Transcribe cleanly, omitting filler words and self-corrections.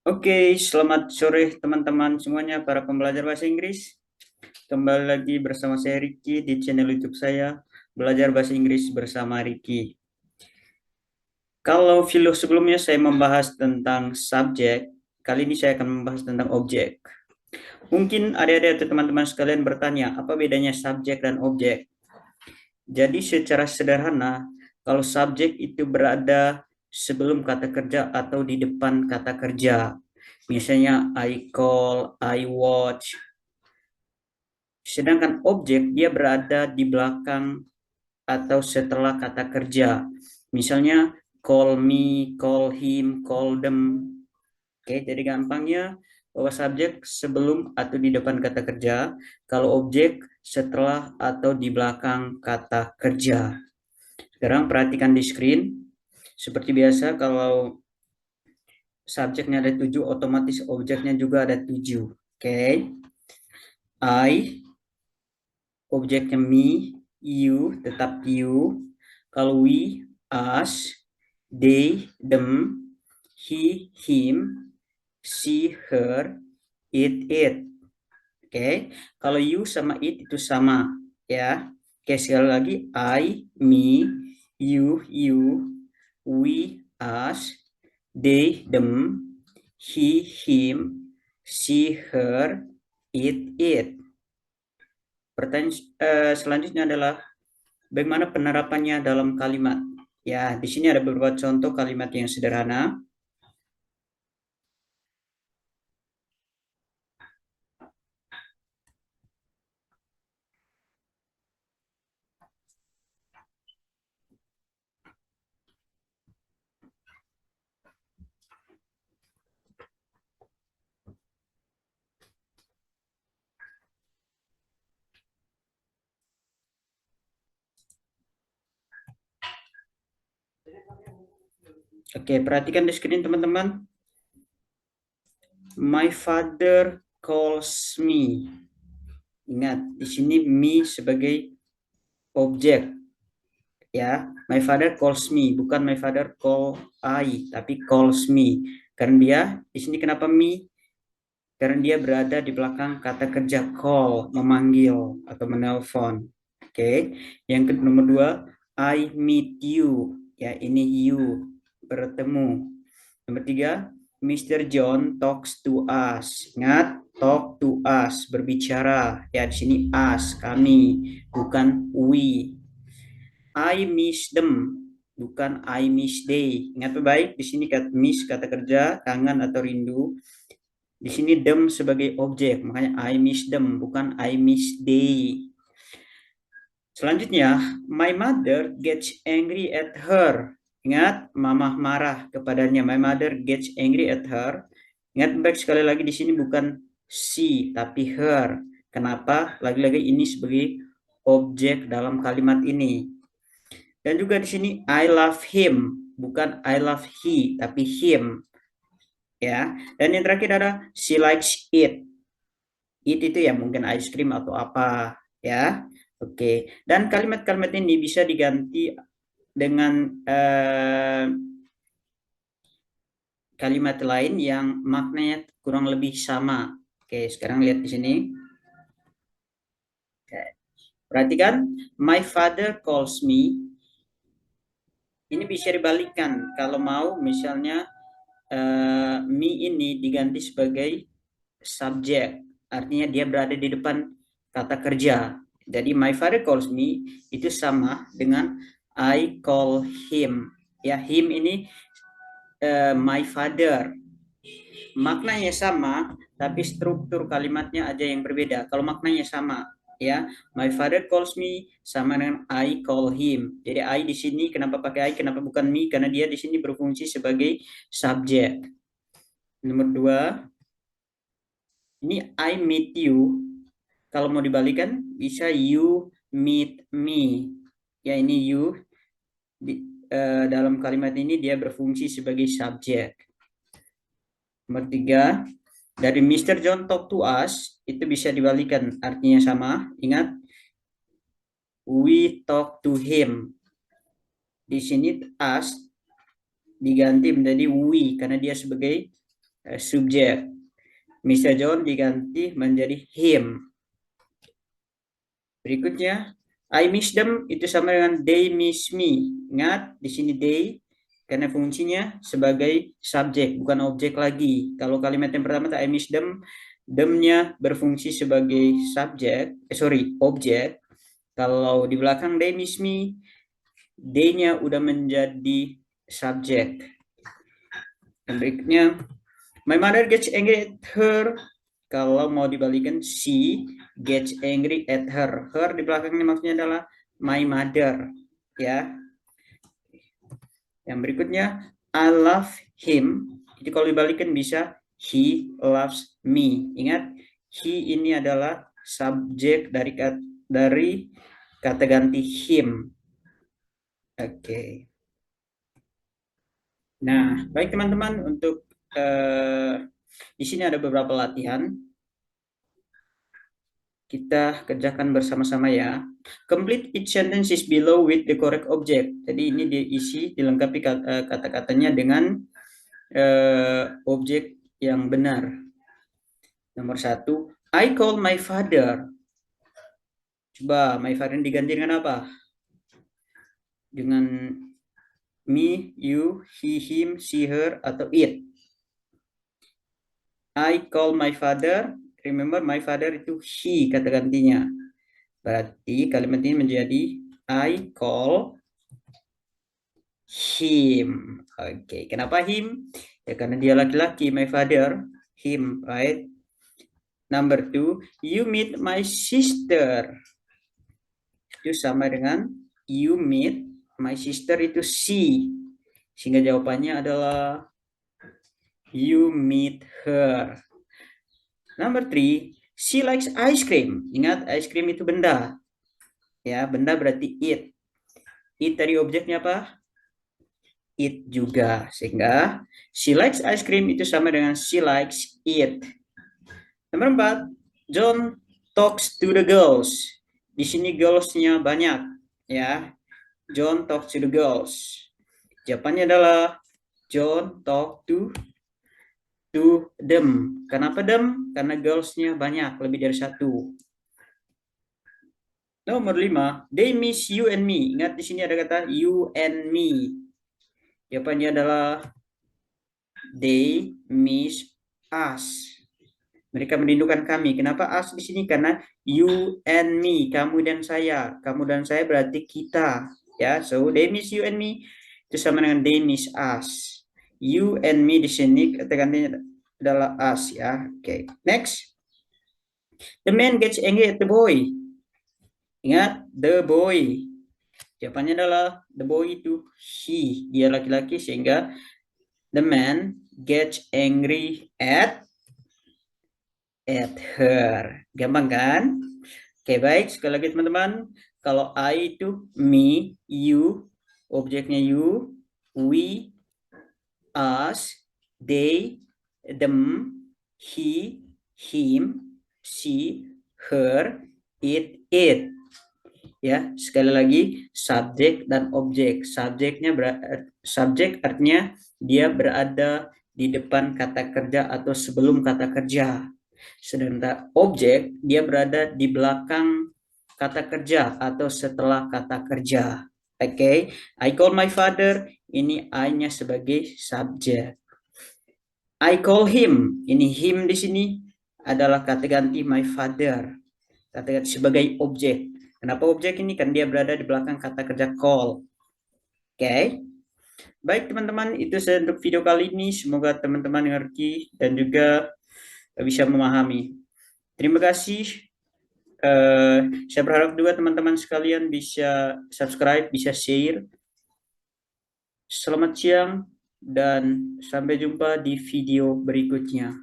Oke, selamat sore teman-teman semuanya para pembelajar bahasa Inggris. Kembali lagi bersama saya Ricky di channel YouTube saya, Belajar Bahasa Inggris bersama Ricky. Kalau video sebelumnya saya membahas tentang subjek, kali ini saya akan membahas tentang objek. Mungkin adik-adik atau teman-teman sekalian bertanya, apa bedanya subjek dan objek? Jadi secara sederhana, kalau subjek itu berada sebelum kata kerja atau di depan kata kerja. Misalnya I call, I watch. Sedangkan objek dia berada di belakang atau setelah kata kerja. Misalnya call me, call him, call them. Oke, jadi gampangnya bahwa subjek sebelum atau di depan kata kerja, kalau objek setelah atau di belakang kata kerja. Sekarang perhatikan di screen. Seperti biasa kalau subjeknya ada 7, otomatis objeknya juga ada 7. Oke. I, objeknya me, you, tetap you. Kalau we, us, they, them, he, him, she, her, it. Oke. Kalau you sama it itu sama, ya. Oke, sekali lagi I, me, you, we, us, they, them, he, him, she, her, it. Pertanyaan selanjutnya adalah bagaimana penerapannya dalam kalimat? Ya, di sini ada beberapa contoh kalimat yang sederhana. Oke, perhatikan di screen teman-teman. My father calls me. Ingat, di sini me sebagai objek. Ya, my father calls me, bukan my father call I, tapi calls me. Karena dia di sini kenapa me? Karena dia berada di belakang kata kerja call, memanggil atau menelpon. Oke. Yang kedua, nomor 2, I meet you. Ya, ini you, bertemu. Nomor 3, Mr. John talks to us. Ingat, talk to us, berbicara. Ya, di sini us, kami, bukan we. I miss them, bukan I miss they. Ingat baik, di sini kata miss kata kerja, kangen atau rindu. Di sini them sebagai objek, makanya I miss them, bukan I miss they. Selanjutnya, my mother gets angry at her. Ingat, mama marah kepadanya. My mother gets angry at her. Ingat baik sekali lagi di sini bukan she, tapi her. Kenapa? Lagi-lagi ini sebagai objek dalam kalimat ini. Dan juga di sini I love him, bukan I love he, tapi him. Ya. Dan yang terakhir ada she likes it. Itu ya mungkin ice cream atau apa, ya. Oke. Dan kalimat-kalimat ini bisa diganti dengan kalimat lain yang maknanya kurang lebih sama. Oke, sekarang lihat di sini. Perhatikan, my father calls me. Ini bisa dibalikkan kalau mau misalnya me ini diganti sebagai subjek, artinya dia berada di depan kata kerja. Jadi my father calls me itu sama dengan I call him. Ya, him ini my father. Maknanya sama, tapi struktur kalimatnya aja yang berbeda. Kalau maknanya sama, ya, my father calls me sama dengan I call him. Jadi I di sini kenapa pakai I, kenapa bukan me? Karena dia di sini berfungsi sebagai subjek. Nomor 2, ini I meet you. Kalau mau dibalikan bisa you meet me. Ya, ini you dalam kalimat ini dia berfungsi sebagai subjek. Nomor 3, dari Mr. John talk to us itu bisa dibalikan, artinya sama. Ingat, we talk to him. Di sini us diganti menjadi we karena dia sebagai subjek. Mr. John diganti menjadi him. Berikutnya, I miss them itu sama dengan they miss me. Ingat, di sini they karena fungsinya sebagai subjek, bukan objek lagi. Kalau kalimat yang pertama I miss them, them-nya berfungsi sebagai subjek, objek. Kalau di belakang they miss me, they-nya udah menjadi subjek. Dan berikutnya, my mother gets angry at her. Kalau mau dibalikan, she gets angry at her. Her di belakangnya maksudnya adalah my mother. Ya. Yang berikutnya, I love him. Jadi kalau dibalikan bisa he loves me. Ingat, he ini adalah subjek dari kata ganti him. Oke. Nah, baik teman-teman, untuk di sini ada beberapa latihan. Kita kerjakan bersama-sama ya. Complete each sentences below with the correct object. Jadi ini dilengkapi kata-katanya dengan objek yang benar. Nomor 1, I call my father. Coba my father diganti dengan apa? Dengan me, you, he, him, she, her, atau it. I call my father. Remember, my father itu he kata gantinya. Berarti kalimat ini menjadi I call him. Oke, kenapa him? Ya karena dia laki-laki, my father, him, right? Number 2, you meet my sister. Itu sama dengan you meet my sister itu she. Sehingga jawabannya adalah you meet her. Number 3, she likes ice cream. Ingat, ice cream itu benda. Ya, benda berarti it. It tadi objeknya apa? It juga. Sehingga she likes ice cream itu sama dengan she likes it. Nomor 4, John talks to the girls. Di sini girls-nya banyak. Ya, John talks to the girls. Jawabannya adalah John talk to them. Kenapa them? Karena girls-nya banyak, lebih dari satu. Nomor 5, they miss you and me. Ingat di sini ada kata you and me. Jawabannya adalah they miss us. Mereka merindukan kami. Kenapa us di sini? Karena you and me, kamu dan saya. Kamu dan saya berarti kita. Ya, so they miss you and me itu sama dengan they miss us. You and me di sini kata gantinya adalah us ya. Oke, next. The man gets angry at the boy. Ingat, the boy. Jawabannya adalah the boy itu he. Dia laki-laki sehingga the man gets angry at her. Gampang kan? Oke, baik. Sekali lagi teman-teman. Kalau I itu me, you, objeknya you, we, us, they, them, he, him, she, her, it. Ya, sekali lagi subjek dan objek. Subjek artinya dia berada di depan kata kerja atau sebelum kata kerja. Sedangkan objek dia berada di belakang kata kerja atau setelah kata kerja. Oke, I call my father, ini I-nya sebagai subjek. I call him, ini him di sini adalah kata ganti my father, kata ganti sebagai objek. Kenapa objek ini? Kan dia berada di belakang kata kerja call. Oke. Baik teman-teman, itu saja untuk video kali ini. Semoga teman-teman mengerti dan juga bisa memahami. Terima kasih. Saya berharap juga teman-teman sekalian bisa subscribe, bisa share. Selamat siang dan sampai jumpa di video berikutnya.